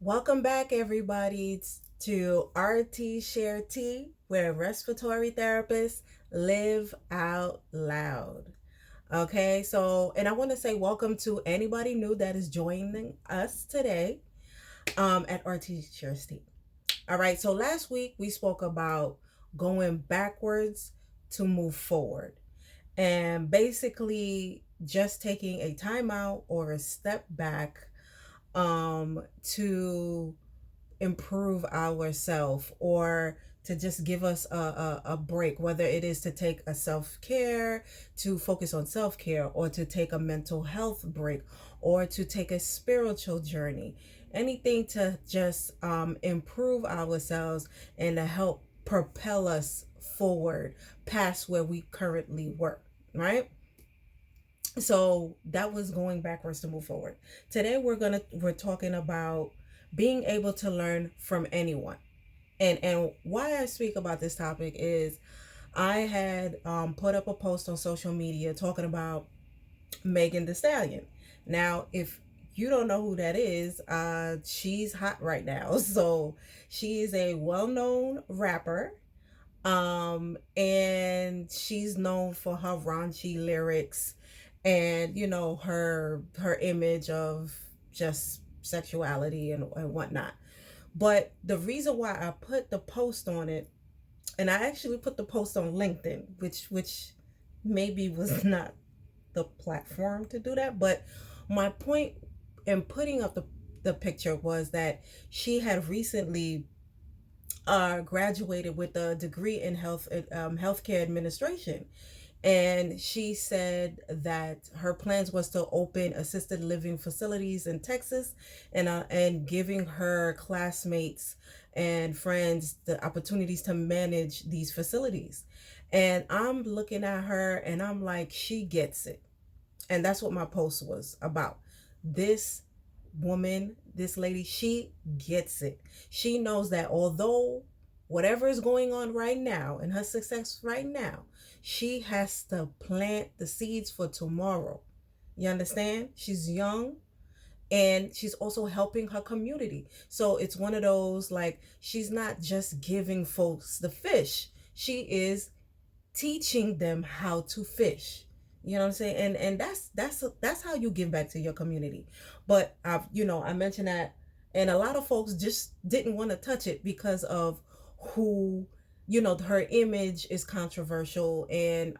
Welcome back, everybody, to RT Share T, where respiratory therapists live out loud. Okay, and I want to say welcome to anybody new that is joining us today at RT Share T. All right, so last week we spoke about going backwards to move forward and basically just taking a timeout or a step back to improve ourselves or to just give us a break, whether it is to take a self-care, to focus on self-care, or to take a mental health break, or to take a spiritual journey, anything to just improve ourselves and to help propel us forward past where we currently were, right? So that was going backwards to move forward. Today we're talking about being able to learn from anyone. And why I speak about this topic is I had put up a post on social media talking about Megan the Stallion. Now, if you don't know who that is, she's hot right now. So she is a well-known rapper, and she's known for her raunchy lyrics and her image of just sexuality and whatnot. But the reason why I put the post on it, and I actually put the post on LinkedIn, which maybe was not the platform to do that, but my point in putting up the picture was that she had recently graduated with a degree in healthcare administration, and she said that her plans was to open assisted living facilities in Texas, and giving her classmates and friends the opportunities to manage these facilities. And I'm looking at her and I'm like, she gets it. And that's what my post was about. This woman, this lady, she gets it. She knows that although whatever is going on right now and her success right now, she has to plant the seeds for tomorrow. You understand? She's young and she's also helping her community. So it's one of those, like, she's not just giving folks the fish, she is teaching them how to fish. You know what I'm saying? And that's how you give back to your community. But I mentioned that, and a lot of folks just didn't want to touch it because of who, her image is controversial. And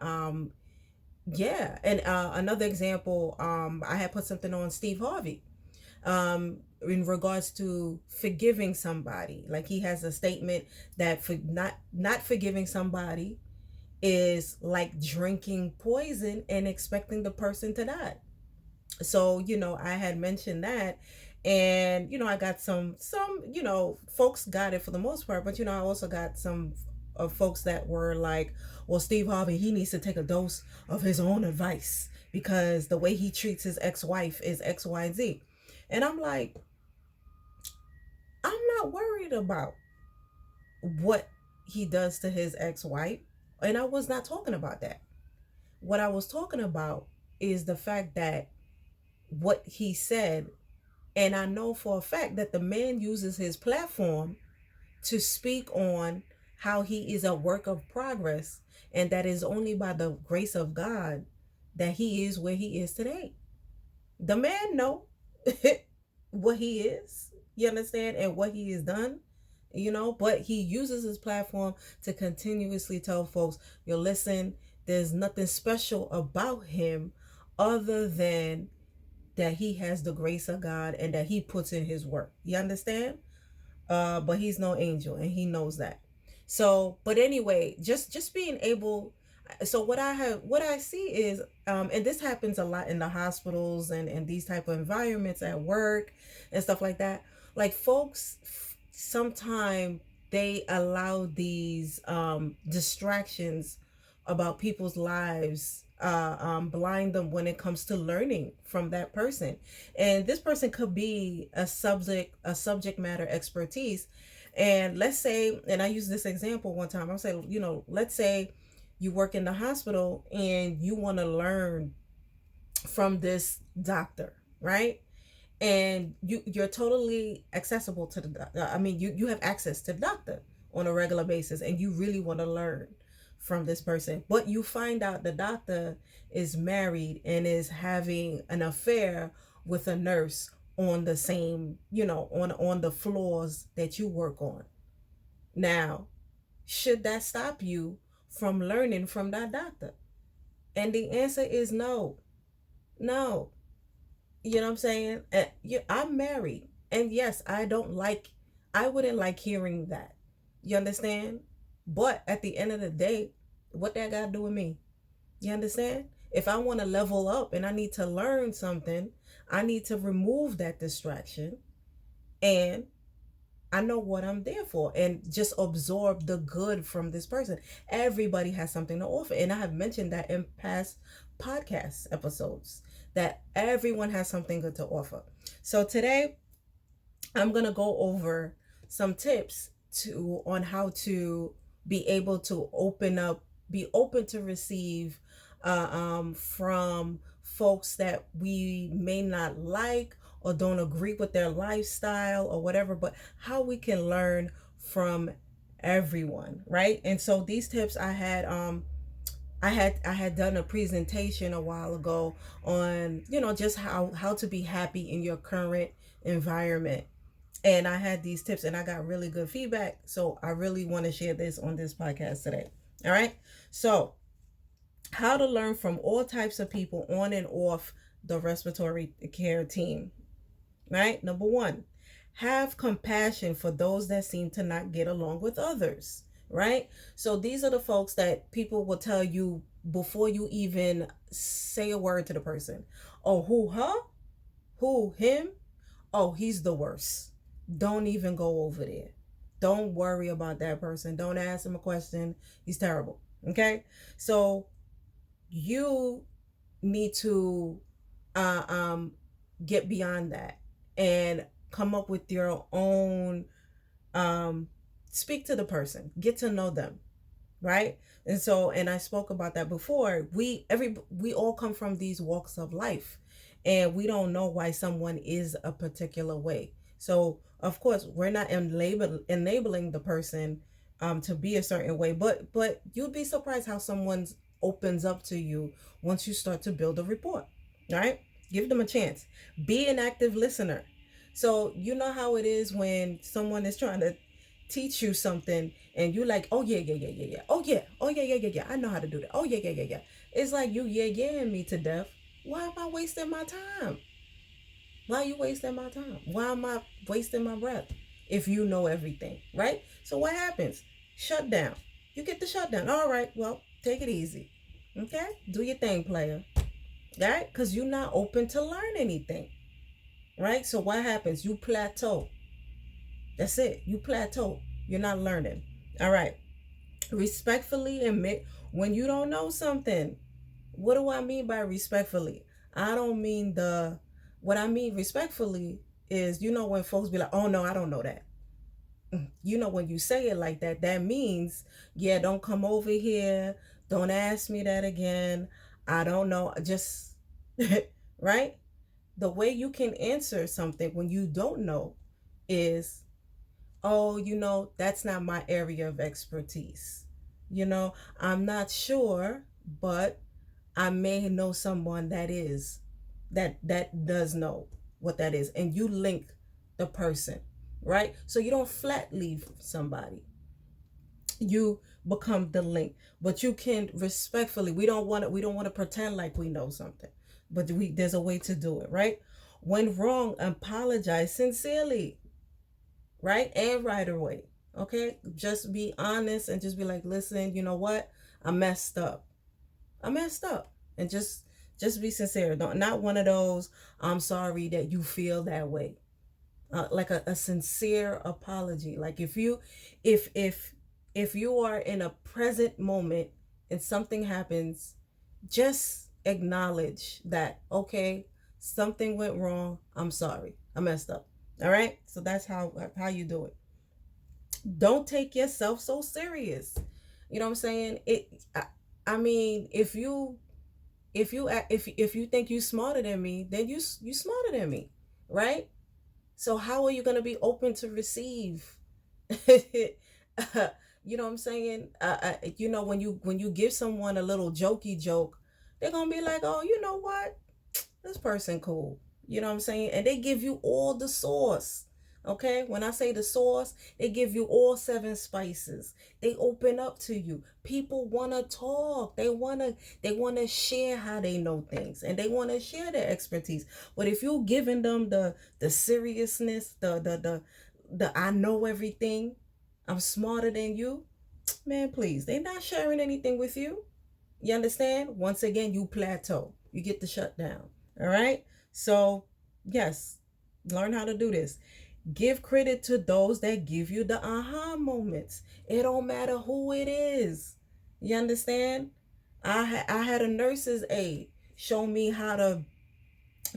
yeah. And another example, I had put something on Steve Harvey in regards to forgiving somebody. Like, he has a statement that for not forgiving somebody is like drinking poison and expecting the person to die. So, I had mentioned that, and I got some folks got it for the most part, but I also got some of folks that were like, well, Steve Harvey, he needs to take a dose of his own advice because the way he treats his ex-wife is X, Y, and Z. And I'm like, I'm not worried about what he does to his ex-wife. And I was not talking about that. What I was talking about is the fact that what he said, and I know for a fact that the man uses his platform to speak on how he is a work of progress, and that is only by the grace of God that he is where he is today. The man know what he is, you understand, and what he has done, but he uses his platform to continuously tell folks, you listen, there's nothing special about him other than that he has the grace of God and that he puts in his work. You understand? But he's no angel, and he knows that. So, but anyway, just being able. So what I see is, and this happens a lot in the hospitals and these type of environments at work and stuff like that. Like, folks, sometimes they allow these distractions about people's lives blind them when it comes to learning from that person. And this person could be a subject matter expertise. And let's say, and I use this example one time, I'm saying, let's say you work in the hospital and you want to learn from this doctor, right? and you're totally accessible to the I mean, you have access to the doctor on a regular basis, and you really want to learn from this person, but you find out the doctor is married and is having an affair with a nurse on the same, on the floors that you work on. Now, should that stop you from learning from that doctor? And the answer is no. No. You know what I'm saying? I'm married. And yes, I wouldn't like hearing that. You understand? But at the end of the day, what that got to do with me? You understand? If I want to level up and I need to learn something, I need to remove that distraction, and I know what I'm there for, and just absorb the good from this person. Everybody has something to offer. And I have mentioned that in past podcast episodes, that everyone has something good to offer. So today I'm going to go over some tips to on how to be able to open up, be open to receive from folks that we may not like or don't agree with their lifestyle or whatever, but how we can learn from everyone, right? And so these tips I had done a presentation a while ago on, just how to be happy in your current environment. And I had these tips and I got really good feedback. So I really want to share this on this podcast today. All right. So, how to learn from all types of people on and off the respiratory care team. Right. Number one, have compassion for those that seem to not get along with others. Right. So these are the folks that people will tell you before you even say a word to the person. Oh, who, her? Who, him? Oh, he's the worst. Don't even go over there. Don't worry about that person. Don't ask him a question. He's terrible. Okay? So you need to uh, um, get beyond that and come up with your own, um, speak to the person, get to know them, right? And so, and I spoke about that before. We all come from these walks of life, and we don't know why someone is a particular way. So of course we're not enabling the person to be a certain way, but you'd be surprised how someone opens up to you once you start to build a rapport. Right? Give them a chance. Be an active listener. So you know how it is when someone is trying to teach you something and you like, oh yeah, yeah, yeah, yeah, yeah, oh yeah, oh yeah, yeah, yeah, yeah, I know how to do that, oh yeah, yeah, yeah, yeah. It's like you yeah me to death. Why am I wasting my time? Why are you wasting my time? Why am I wasting my breath if you know everything, right? So what happens? Shut down. You get the shutdown. All right, well, take it easy. Okay? Do your thing, player. All right? Because you're not open to learn anything. Right? So what happens? You plateau. That's it. You plateau. You're not learning. All right. Respectfully admit when you don't know something. What do I mean by respectfully? I don't mean what I mean respectfully is, when folks be like, oh no, I don't know that. When you say it like that, that means, yeah, don't come over here. Don't ask me that again. I don't know. Just, right? The way you can answer something when you don't know is, oh, that's not my area of expertise. I'm not sure, but I may know someone that does know what that is, and you link the person, right? So you don't flat leave somebody. You become the link, but you can respectfully. We don't want to pretend like we know something, but there's a way to do it, right? When wrong, apologize sincerely, right? And right away. Okay? Just be honest and just be like, listen, you know what? I messed up. I messed up. And just be sincere. Don't, not one of those, I'm sorry that you feel that way. Like a sincere apology. Like if you are in a present moment and something happens, just acknowledge that, okay, something went wrong. I'm sorry. I messed up. All right? So that's how you do it. Don't take yourself so serious. You know what I'm saying? I mean, if you think you smarter than me, then you smarter than me. right? So how are you going to be open to receive? You know what I'm saying? When you give someone a little jokey joke, they're gonna be like, oh, you know what? This person cool. You know what I'm saying? And they give you all the sauce. Okay? When I say the sauce, they give you all seven spices. They open up to you. People wanna talk. They wanna share how they know things, and they wanna share their expertise. But if you're giving them the seriousness, the I know everything, I'm smarter than you, man, please. They're not sharing anything with you. You understand? Once again, you plateau. You get the shutdown. All right? So, yes, learn how to do this. Give credit to those that give you the aha moments. It don't matter who it is. You understand? I had a nurse's aide show me how to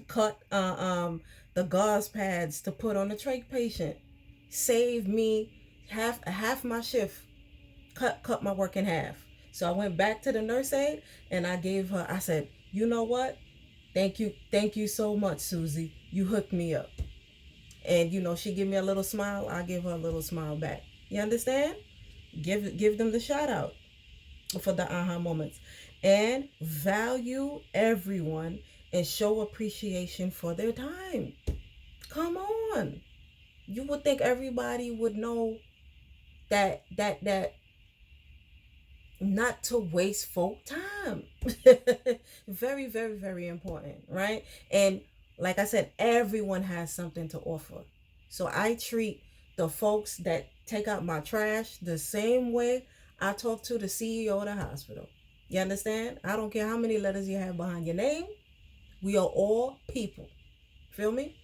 cut the gauze pads to put on a trach patient. Saved me half my shift. Cut my work in half. So I went back to the nurse aide and I gave her. I said, you know what? Thank you so much, Susie. You hooked me up. And she give me a little smile. I give her a little smile back. You understand? Give them the shout out for the aha moments, and value everyone and show appreciation for their time. Come on, you would think everybody would know that not to waste folk time. Very, very, very important, right? And like I said, everyone has something to offer. So I treat the folks that take out my trash the same way I talk to the CEO of the hospital. You understand? I don't care how many letters you have behind your name. We are all people. Feel me?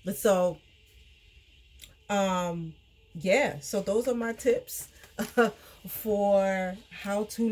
But so yeah, so those are my tips for how to